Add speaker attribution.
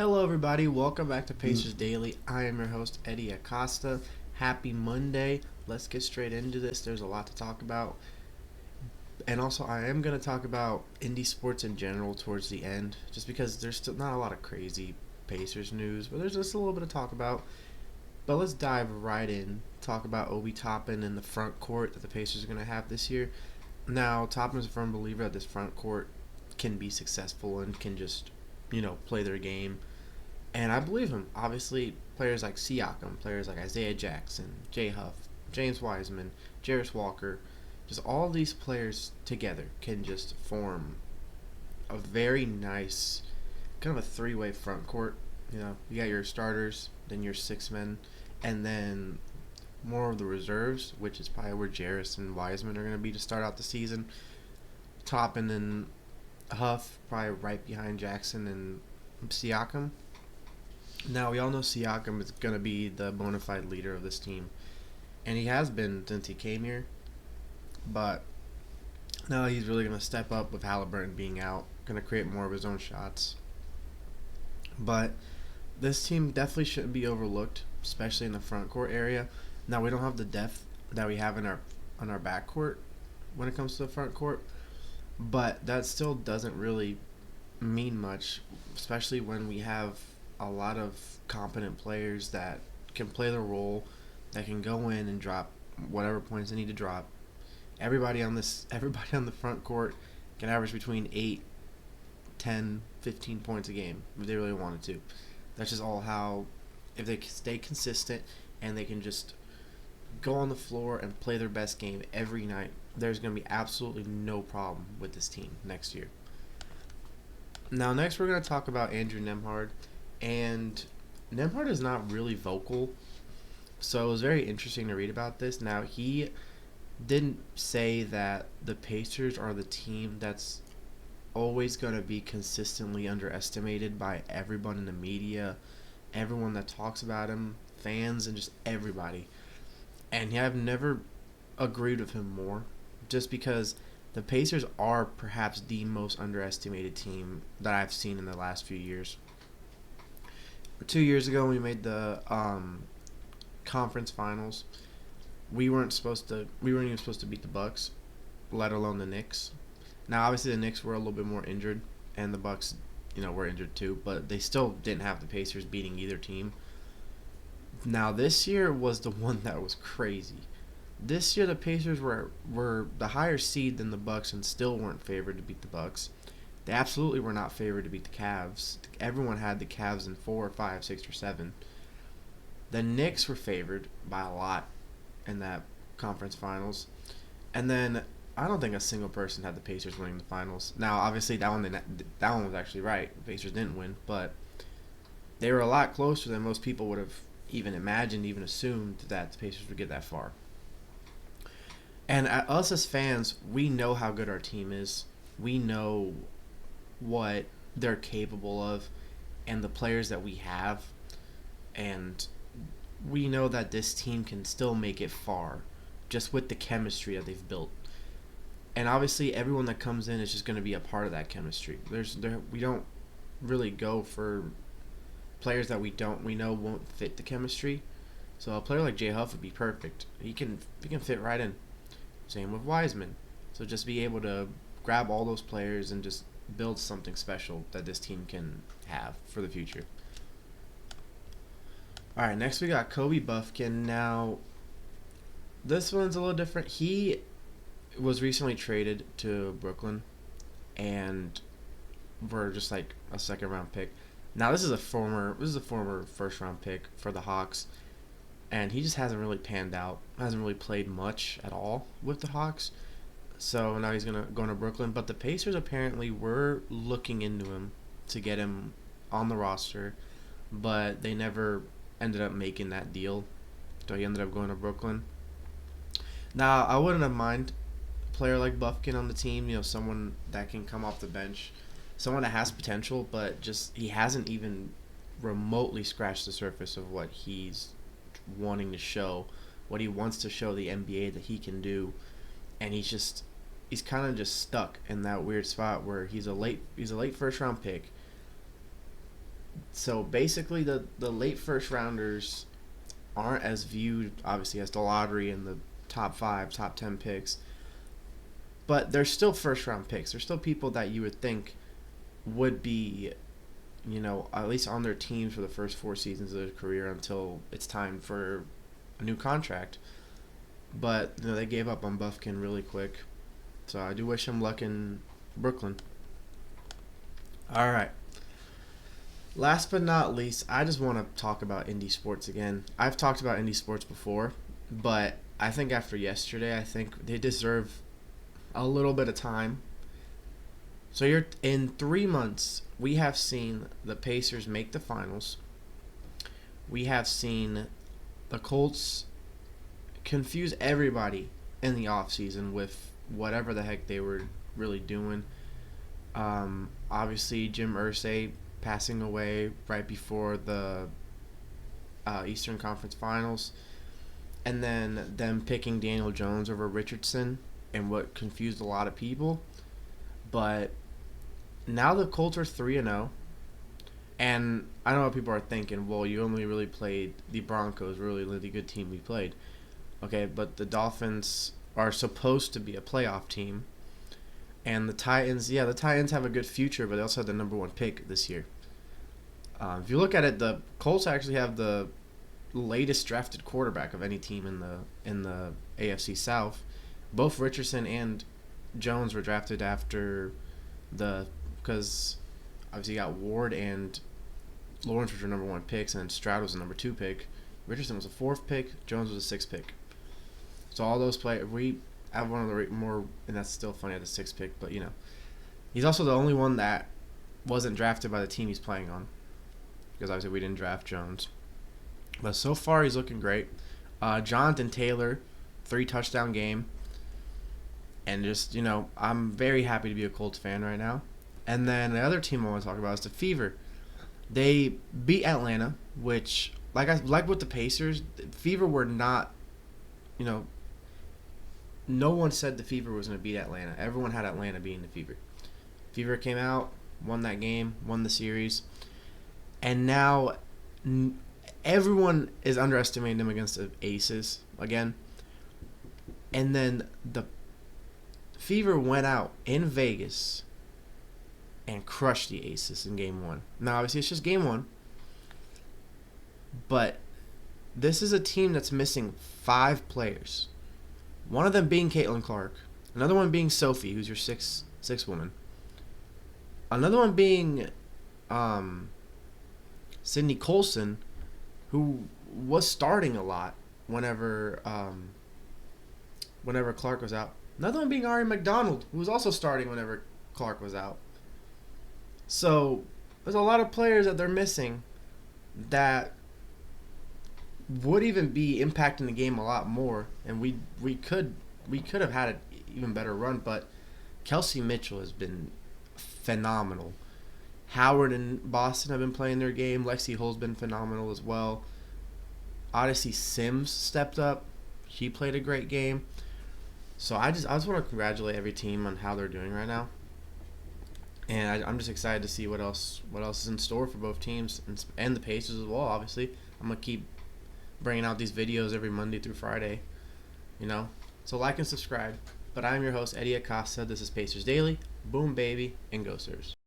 Speaker 1: Hello, everybody. Welcome back to Pacers Daily. I am your host, Hery Acosta. Happy Monday. Let's get straight into this. There's a lot to talk about. And also, I am going to talk about indie sports in general towards the end, just because there's still not a lot of crazy Pacers news, but there's just a little bit to talk about. But let's dive right in. Talk about Obi Toppin and the front court that the Pacers are going to have this year. Now, Toppin is a firm believer that this front court can be successful and can just, play their game. And I believe him. Obviously, players like Siakam, players like Isaiah Jackson, Jay Huff, James Wiseman, Jarris Walker, just all these players together can just form a very nice, kind of a three-way front court. You got your starters, then your six men, and then more of the reserves, which is probably where Jarris and Wiseman are going to be to start out the season. Toppin and Huff, probably right behind Jackson and Siakam. Now, we all know Siakam is going to be the bona fide leader of this team, and he has been since he came here, but now he's really going to step up with Halliburton being out, going to create more of his own shots. But this team definitely shouldn't be overlooked, especially in the front court area. Now, we don't have the depth that we have in our back court when it comes to the front court, but that still doesn't really mean much, especially when we have a lot of competent players that can play their role, that can go in and drop whatever points they need to drop. Everybody on the front court can average between 8, 10, 15 points a game if they really wanted to. That's just all how, if they stay consistent and they can just go on the floor and play their best game every night, there's going to be absolutely no problem with this team next year. Now, next we're going to talk about Andrew Nembhard. And Nembhard is not really vocal, so it was very interesting to read about this. Now, he didn't say that the Pacers are the team that's always going to be consistently underestimated by everyone in the media, everyone that talks about him, fans, and just everybody. And I've never agreed with him more, just because the Pacers are perhaps the most underestimated team that I've seen in the last few years. 2 years ago, when we made the conference finals, we weren't even supposed to beat the Bucks, let alone the Knicks. Now, obviously, the Knicks were a little bit more injured, and the Bucks, were injured too, but they still didn't have the Pacers beating either team. Now, this year was the one that was crazy. This year, the Pacers were the higher seed than the Bucks and still weren't favored to beat the Bucks. They absolutely were not favored to beat the Cavs. Everyone had the Cavs in 4, 5, 6, or 7. The Knicks were favored by a lot in that conference finals. And then I don't think a single person had the Pacers winning the finals. Now, obviously, that one was actually right. The Pacers didn't win, but they were a lot closer than most people would have even imagined, even assumed that the Pacers would get that far. And us as fans, we know how good our team is. We know what they're capable of and the players that we have, and we know that this team can still make it far just with the chemistry that they've built. And obviously everyone that comes in is just going to be a part of that chemistry. We don't really go for players that we know won't fit the chemistry. So a player like Jay Huff would be perfect. He can fit right in. Same with Wiseman. So just be able to grab all those players and just build something special that this team can have for the future. All right, next we got Kobe Buffkin. Now, this one's a little different. He was recently traded to Brooklyn, and for just like a second round pick. Now, this is a former first round pick for the Hawks, and he just hasn't really panned out. Hasn't really played much at all with the Hawks. So now he's going to Brooklyn. But the Pacers apparently were looking into him to get him on the roster, but they never ended up making that deal. So he ended up going to Brooklyn. Now, I wouldn't have mind a player like Buffkin on the team, someone that can come off the bench, someone that has potential, but just he hasn't even remotely scratched the surface of what he's wanting to show, what he wants to show the NBA that he can do. And he's kind of just stuck in that weird spot where he's a late first round pick, So basically, the late first rounders aren't as viewed, obviously, as the lottery and the top 5, top 10 picks, but they're still first round picks. They're still people that you would think would be, at least on their teams for the first 4 seasons of their career until it's time for a new contract. But they gave up on Buffkin really quick, so I do wish him luck in Brooklyn. All right. Last but not least, I just want to talk about indie sports again. I've talked about indie sports before, but I think after yesterday, I think they deserve a little bit of time. So you're in 3 months, we have seen the Pacers make the finals. We have seen the Colts confuse everybody in the offseason with whatever the heck they were really doing. Obviously, Jim Irsay passing away right before the Eastern Conference Finals, and then them picking Daniel Jones over Richardson, and what confused a lot of people. But now the Colts are 3-0, and I know what people are thinking. Well, you only really played the Broncos, really the good team we played. Okay, but the Dolphins are supposed to be a playoff team. And the Titans, the Titans have a good future, but they also have the number 1 pick this year. If you look at it, the Colts actually have the latest drafted quarterback of any team in the AFC South. Both Richardson and Jones were drafted after because obviously you got Ward and Lawrence, which were number 1 picks, and Stroud was the number 2 pick. Richardson was a 4th pick. Jones was a 6th pick. So all those players, we have one of the more, and that's still funny at the 6th pick, but he's also the only one that wasn't drafted by the team he's playing on, because obviously we didn't draft Jones. But so far he's looking great. Jonathan Taylor, 3 touchdown game, and just I'm very happy to be a Colts fan right now. And then the other team I want to talk about is the Fever. They beat Atlanta, which like with the Pacers, Fever were not, no one said the Fever was going to beat Atlanta. Everyone had Atlanta beating the Fever. Fever came out, won that game, won the series, and now everyone is underestimating them against the Aces again. And then the Fever went out in Vegas and crushed the Aces in Game 1. Now, obviously, it's just Game 1, but this is a team that's missing 5 players. One of them being Caitlin Clark. Another one being Sophie, who's your six woman. Another one being Sydney Colson, who was starting a lot whenever Clark was out. Another one being Ari McDonald, who was also starting whenever Clark was out. So there's a lot of players that they're missing that would even be impacting the game a lot more, and we could have had an even better run. But Kelsey Mitchell has been phenomenal. Howard and Boston have been playing their game. Lexi Hull's been phenomenal as well. Odyssey Sims stepped up. She played a great game. So I just want to congratulate every team on how they're doing right now, and I'm just excited to see what else is in store for both teams and the Pacers as well. Obviously, I'm gonna keep bringing out these videos every Monday through Friday, So like and subscribe. But I'm your host, Hery Acosta. This is Pacers Daily. Boom, baby, and go Sirs.